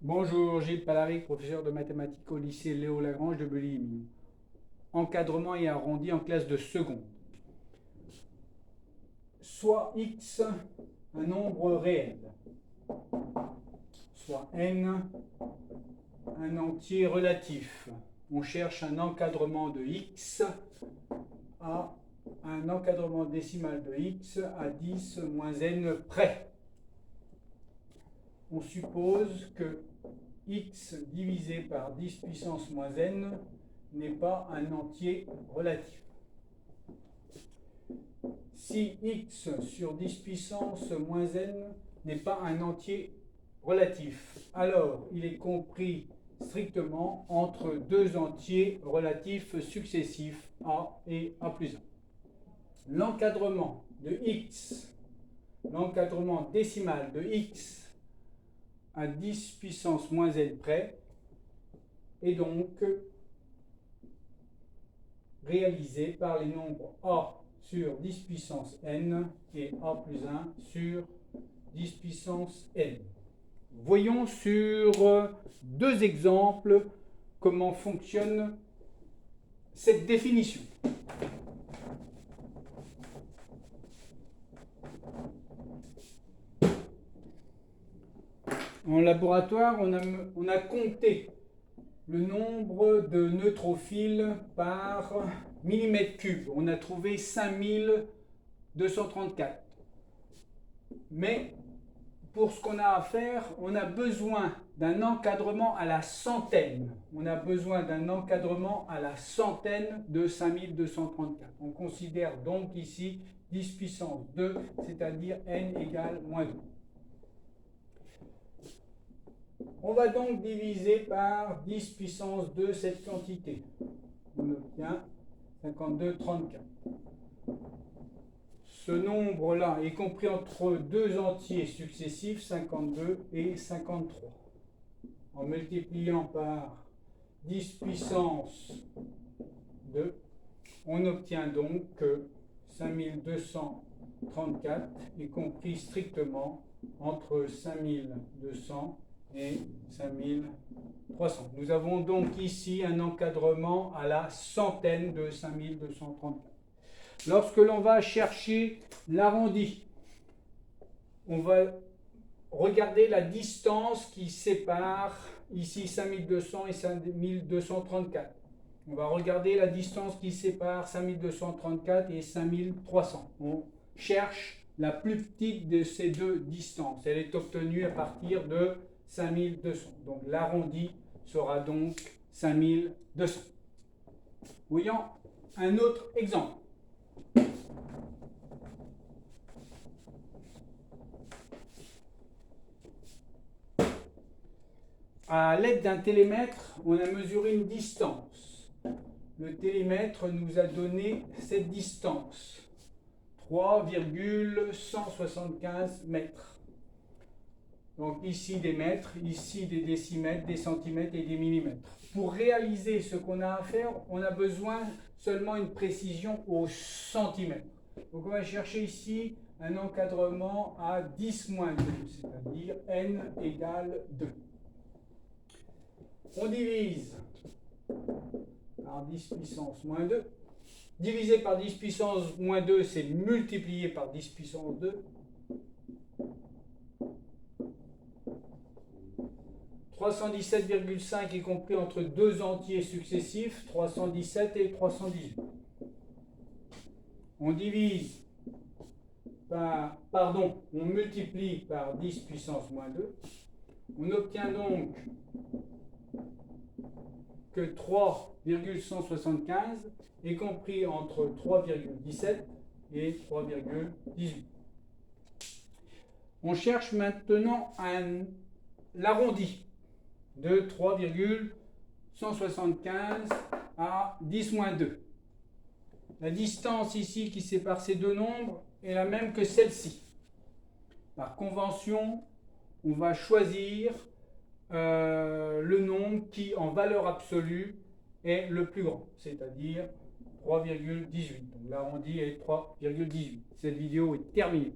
Bonjour, Gilles Palaric, professeur de mathématiques au lycée Léo Lagrange de Beuly. Encadrement et arrondi en classe de seconde. Soit x un nombre réel, soit n un entier relatif. On cherche un encadrement de x à un encadrement décimal de x à 10 moins n près. On suppose que x divisé par 10 puissance moins n n'est pas un entier relatif. Si x sur 10 puissance moins n n'est pas un entier relatif, alors il est compris strictement entre deux entiers relatifs successifs a et a plus 1. L'encadrement de x, l'encadrement décimal de x à 10 puissance moins n près est donc réalisé par les nombres a sur 10 puissance n et a plus 1 sur 10 puissance n. Voyons sur deux exemples comment fonctionne cette définition. En laboratoire, on a compté le nombre de neutrophiles par millimètre cube. On a trouvé 5234. Mais pour ce qu'on a à faire, on a besoin d'un encadrement à la centaine. On a besoin d'un encadrement à la centaine de 5234. On considère donc ici 10 puissance 2, c'est-à-dire n égale moins 2. On va donc diviser par 10 puissance 2 cette quantité. On obtient 52,34. Ce nombre-là est compris entre deux entiers successifs, 52 et 53. En multipliant par 10 puissance 2, on obtient donc que 5234 est compris strictement entre 5200 et 5300. Nous avons donc ici un encadrement à la centaine de 5234. Lorsque l'on va chercher l'arrondi, on va regarder la distance qui sépare ici 5200 et 5234. On va regarder la distance qui sépare 5234 et 5300. On cherche la plus petite de ces deux distances. Elle est obtenue à partir de 5200. Donc l'arrondi sera donc 5200. Voyons un autre exemple. À l'aide d'un télémètre, on a mesuré une distance. Le télémètre nous a donné cette distance, 3,175 mètres. Donc ici des mètres, ici des décimètres, des centimètres et des millimètres. Pour réaliser ce qu'on a à faire, on a besoin seulement une précision au centimètre. Donc on va chercher ici un encadrement à 10 moins 2, c'est-à-dire n égale 2. On divise par 10 puissance moins 2. Divisé par 10 puissance moins 2, c'est multiplié par 10 puissance 2. 317,5 est compris entre deux entiers successifs, 317 et 318. On divise on multiplie par 10 puissance moins 2. On obtient donc que 3,175 est compris entre 3,17 et 3,18. On cherche maintenant l'arrondi de 3,175 à 10 moins 2. La distance ici qui sépare ces deux nombres est la même que celle-ci. Par convention, on va choisir le nombre qui, en valeur absolue, est le plus grand, c'est-à-dire 3,18. Donc l'arrondi est 3,18. Cette vidéo est terminée.